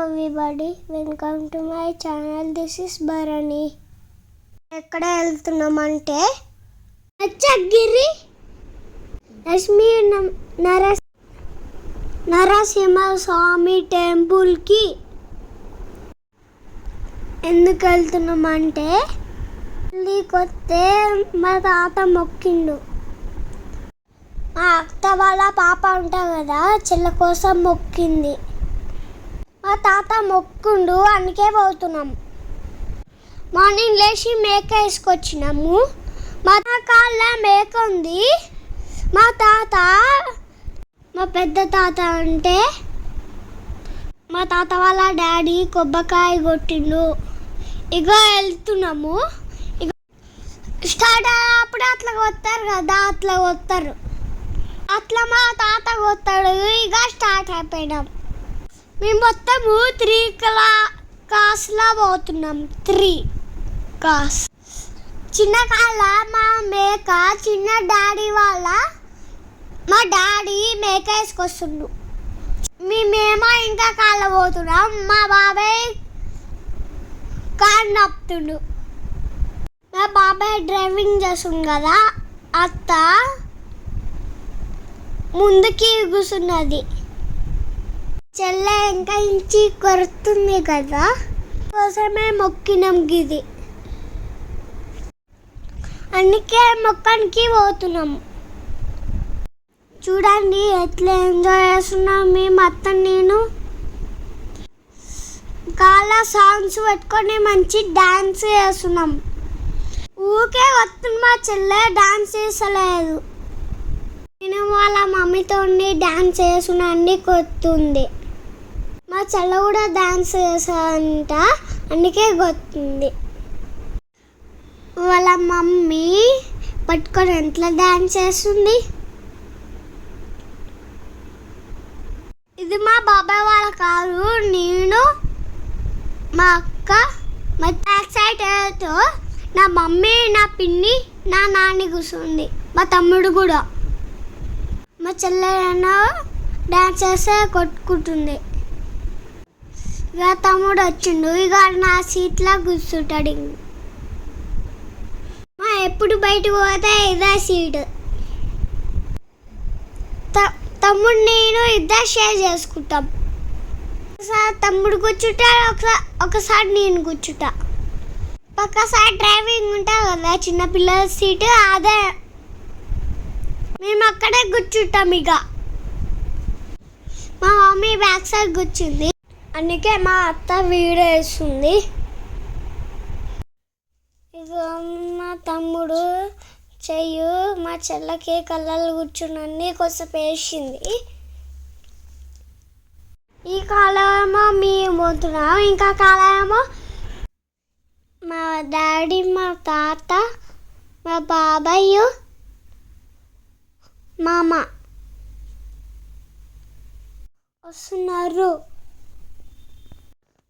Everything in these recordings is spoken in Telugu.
everybody, welcome to my channel. This is Bharani. ఎక్కడ వెళ్తున్నామంటే నచ్చగిరి లక్ష్మీ నరసింహ స్వామి టెంపుల్కి ఎందుకు వెళ్తున్నామంటే కొత్తే మా తాత మొక్కిండు. మా అత్త వాళ్ళ పాప ఉంటుంది కదా, చెల్ల కోసం మొక్కింది. మా తాత మొక్కుండు, అందుకే పోతున్నాం. మార్నింగ్ లేచి మేక వేసుకొచ్చినాము. మా కాళ్ళ మేక ఉంది. మా తాత మా పెద్ద తాత అంటే మా తాత వాళ్ళ డాడీ కొబ్బరికాయ కొట్టిండు. ఇక వెళ్తున్నాము. ఇక స్టార్ట్ అయ్యేప్పుడు అట్లా కొత్తారు కదా, అట్లా కొత్తారు. అట్లా మా తాత కొత్తాడు. ఇక స్టార్ట్ అయిపోయినాం. మేము మొత్తము 3 కార్స్లా పోతున్నాం. 3 కార్స్. చిన్న కాళ్ళ మా మేక చిన్న డాడీ వాళ్ళ మా డాడీ మేక వేసుకొస్తుండు. మేమేమో ఇంకా కాళ్ళ పోతున్నాం. మా బాబాయ్ కార్ నప్పుతుండు. మా బాబాయ్ డ్రైవింగ్ చేస్తుంది కదా, అత్త ముందుకి కూర్చున్నది. చెల్లె ఇంకా ఇంచి కొరుతుంది కదా, కోసమే మొక్కినాం గిది. అందుకే మొక్కనికి పోతున్నాం. చూడండి ఎట్లా ఎంజాయ్ చేస్తున్నాం మేము అత్త నేను. కాళ్ళ సాంగ్స్ పెట్టుకొని మంచి డాన్స్ చేస్తున్నాం. ఊకే వస్తుంది మా చెల్లె, డాన్స్ చేసలేదు. నేను వాళ్ళ మమ్మీతో డాన్స్ చేస్తున్నాండి కొత్తుంది. మా చెల్ల కూడా డాన్స్ చేసాదంట, అందుకే కొత్తుంది. వాళ్ళ మమ్మీ పట్టుకొని ఎట్లా డాన్స్ చేస్తుంది. ఇది మా బాబాయ్ వాళ్ళ కారు. నేను మా అక్క మా బ్యాక్ సైడ్ నా మమ్మీ, నా పిన్ని, నా నాని కూర్చుంది. మా తమ్ముడు కూడా. మా చెల్లె డాన్స్ చేస్తే కొట్టుకుంటుంది. ఇక తమ్ముడు వచ్చిండు. ఇక నా సీట్లో కూర్చుంటాడు. మా ఎప్పుడు బయటకు పోతే ఇదే సీట్. తమ్ముడు నేను ఇద్దరు షేర్ చేసుకుంటాం. ఒకసారి తమ్ముడు కూర్చుంటా, ఒకసారి నేను కూర్చుంటా. పక్క సైడ్ డ్రైవింగ్ ఉంటుంది కదా చిన్నపిల్లల సీటు, అదే మేము అక్కడే కూర్చుంటాం. ఇక మా మమ్మీ బ్యాక్ సైడ్ కూర్చుంది, అందుకే మా అత్త వీడియో వేస్తుంది. ఇక మా తమ్ముడు చెయ్యు మా చెల్లకి కళ్ళలు కూర్చుని కొంచెం వేసింది. ఈ కాలమేమో మేము పోతున్నాం, ఇంకా కాలమేమో మా డాడీ, మా తాత, మా బాబాయ్, మామ వస్తున్నారు.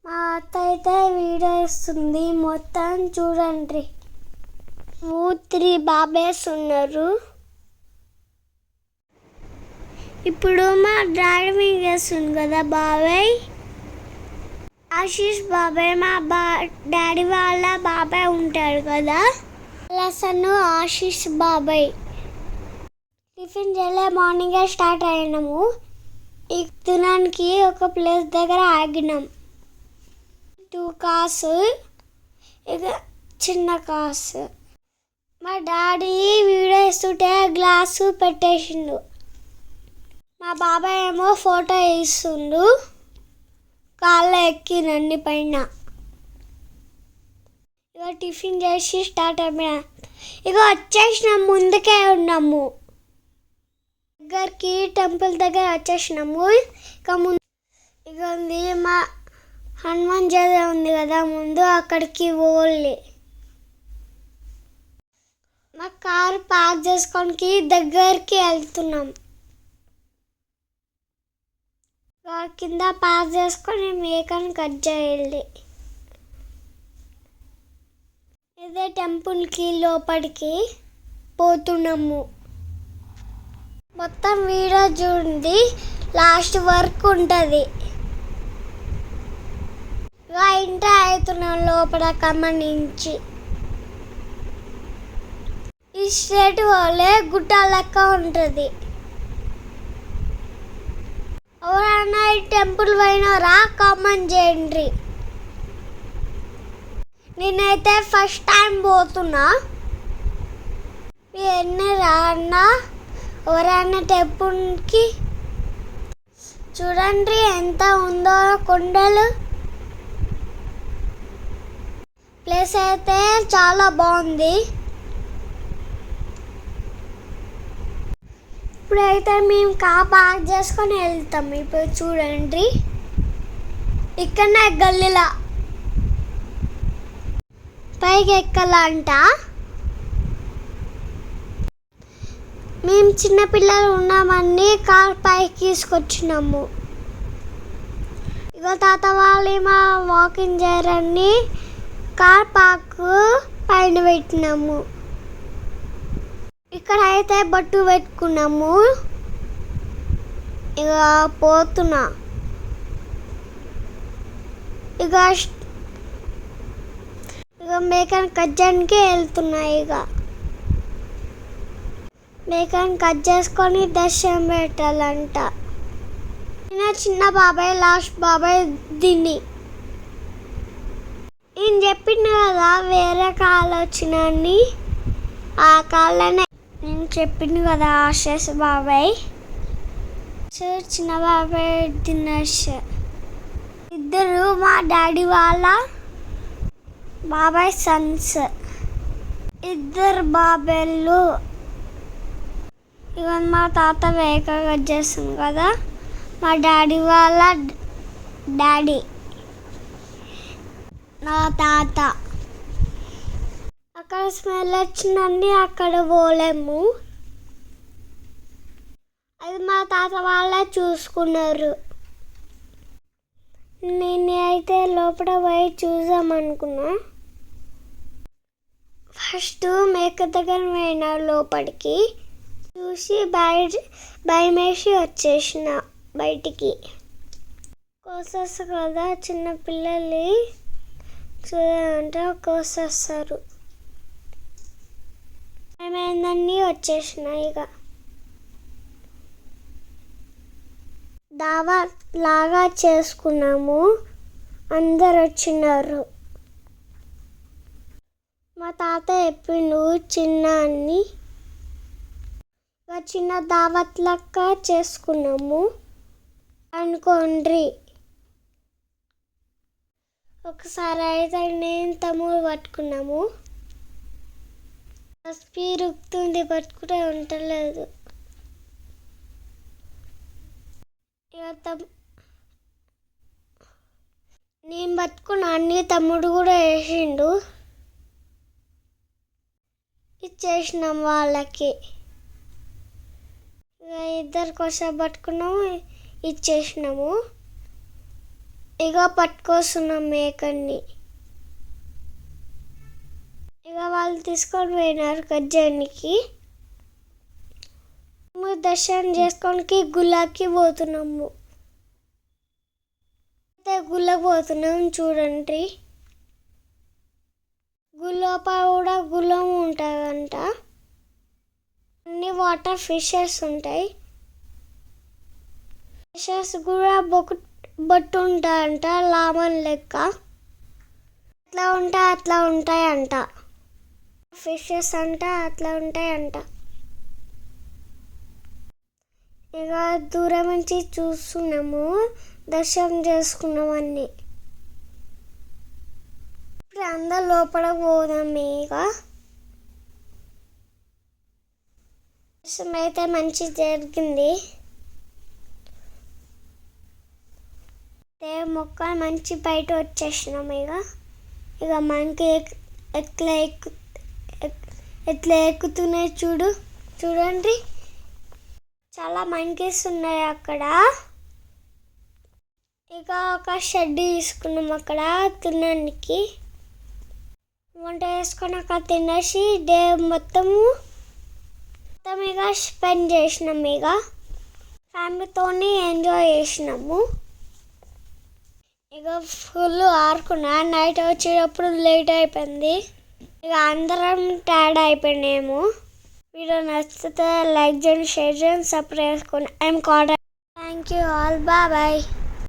మా అత్త అయితే వీడియో ఇస్తుంది మొత్తం చూడండి. 3 బాబాయ్స్ ఉన్నారు. ఇప్పుడు మా డ్రైవింగ్ చేస్తుంది కదా బాబాయ్, ఆశీష్ బాబాయ్. మా డాడీ వాళ్ళ బాబాయ్ ఉంటాడు కదా, లసను ఆశీష్ బాబాయ్. టిఫిన్ చేయలే, మార్నింగే స్టార్ట్ అయినాము. ఈ తినడానికి ఒక ప్లేస్ దగ్గర ఆగినాం. 2 కార్స్, ఇక చిన్న కార్స్. మా డాడీ వీడియో ఇస్తుంటే గ్లాసు పెట్టేసిండు. మా బాబాయ్ ఏమో ఫోటో ఇస్తుండు. కాళ్ళ ఎక్కినండి పైన. ఇక టిఫిన్ చేసి స్టార్ట్ అయిపోయినా. ఇక వచ్చేసినాము, ముందుకే ఉన్నాము. దగ్గరికి టెంపుల్ దగ్గర వచ్చేసినాము. ఇక ఉంది మా హనుమాన్ జయంతి ఉంది కదా ముందు, అక్కడికి పోలే. మా కారు పార్క్ చేసుకోనికి దగ్గరికి వెళ్తున్నాం. కింద పార్క్ చేసుకొని మేకను కట్ చేయాలి. ఇదే టెంపుల్కి లోపలికి పోతున్నాము. మొత్తం వీడియో చూడండి, లాస్ట్ వరకు ఉంటుంది. ఇక ఎంటర్ అవుతున్నాం లోపల ఖమ్మం నుంచి. ఈ స్ట్రేట్ పోలే గుట్ట లెక్క ఉంటుంది. ఎవరైనా ఈ టెంపుల్ పోయినారా కామెంట్ చేయండి. నేనైతే ఫస్ట్ టైం పోతున్నా. ఎన్ని రాన్నా ఎవరైనా టెంపుల్కి చూడండి ఎంత ఉందో కొండలు. ప్లేస్ అయితే చాలా బాగుంది. ఇప్పుడైతే మేము కార్ పార్క్ చేసుకొని వెళ్తాం. ఇప్పుడు చూడండి ఇక్కడనే గల్లీలా పైకి ఎక్కాలంట. మేము చిన్నపిల్లలు ఉన్నామని కార్ పైకి తీసుకొచ్చినాము. ఇక తాత వాళ్ళు మా వాకింగ్ చేయరని కార్ పార్క్ పైన పెట్టినాము. ఇక్కడ అయితే బట్టు పెట్టుకున్నాము. ఇక పోతున్నా. ఇక మేకని కజ్జానికి వెళ్తున్నా. ఇక మేకని కట్ చేసుకొని దర్శనం పెట్టాలంట. చిన్న బాబాయ్ లాస్ట్ బాబాయ్ దీన్ని నేను చెప్పింది కదా వేరే కాలు వచ్చినని. ఆ కాళ్ళనే నేను చెప్పింది కదా ఆశేష్ బాబాయ్. చిన్న బాబాయ్ దినేష్ ఇద్దరు మా డాడీ వాళ్ళ బాబాయ్ సన్స్. ఇద్దరు బాబాయ్లు. ఇక మా తాత వేక కట్ చేస్తుంది కదా మా డాడీ వాళ్ళ డాడీ నా తాత. అక్కడ స్మెల్ వచ్చిందండి అక్కడ పోలేము. అది మా తాత వాళ్ళే చూసుకున్నారు. నేను అయితే లోపల పోయి చూసామనుకున్నా. ఫస్ట్ మేక దగ్గర పోయినా లోపలికి చూసి భయమేసి వచ్చేసిన బయటికి. కోసేస్తారు కదా చిన్నపిల్లలు చూడాలంటే కోసేస్తారు. ఏమైందని వచ్చేసిన. ఇక దావా లాగా చేసుకున్నాము. అందరు వచ్చినారు. మా తాత చెప్పిండు చిన్న అని. చిన్న దావత్ లెక్క చేసుకున్నాము అనుకోండి. ఒకసారి అయితే నేను తమ్ముడు పట్టుకున్నాము. స్పీడ్ ఉక్కుతుంది పట్టుకుంటే ఉండలేదు. ఇక నేను పట్టుకున్నా అన్ని తమ్ముడు కూడా వేసిండు. ఇచ్చేసినాం వాళ్ళకి. ఇక ఇద్దరు కోసం పట్టుకున్నాము ఇచ్చేసినాము. ఇక పట్టుకొస్తున్నాం మేకని. ఇక వాళ్ళు తీసుకొని పోయినారు కజ్జానికి. మేము దర్శనం చేసుకోనికి గుళ్ళకి పోతున్నాము. అయితే గుళ్ళకి పోతున్నాం చూడండి. గుళ్ళోపల కూడా గుళ్ళం ఉంటుందంట. అన్ని వాటర్ ఫిషెస్ ఉంటాయి. ఫిషెస్ కూడా బొట్టు ఉంటాయంట లామన్ లెక్క. అట్లా ఉంటాయంట ఫిషెస్ అంట. అట్లా ఉంటాయంట. ఇక దూరం నుంచి చూస్తున్నాము దర్శనం చేసుకున్నామన్నీ. ఇప్పుడు అందరు లోపల పోదాం. ఇక దర్శనం అయితే మంచి జరిగింది. మొక్కలు మంచి బయట వచ్చేసినాం. ఇక మనకి ఎట్లా ఎక్కుతున్నాయి చూడండి. చాలా మంకీస్ ఉన్నాయి అక్కడ. ఇక ఒక షెడ్ తీసుకున్నాం అక్కడ తినడానికి. వంట చేసుకొని అక్కడ తినేసి డే మొత్తము ఇక స్పెండ్ చేసినాం. ఇక ఫ్యామిలీతో ఎంజాయ్ చేసినాము. ఇక ఫుల్ ఆరుకున్నా. నైట్ వచ్చేటప్పుడు లేట్ అయిపోయింది. ఇక అందరం టైర్డ్ అయిపోయినాము. వీడియో నచ్చితే లైక్ చేయండి, షేర్ చేయండి, సబ్స్క్రైబ్ చేసుకోండి. Thank you all, bye.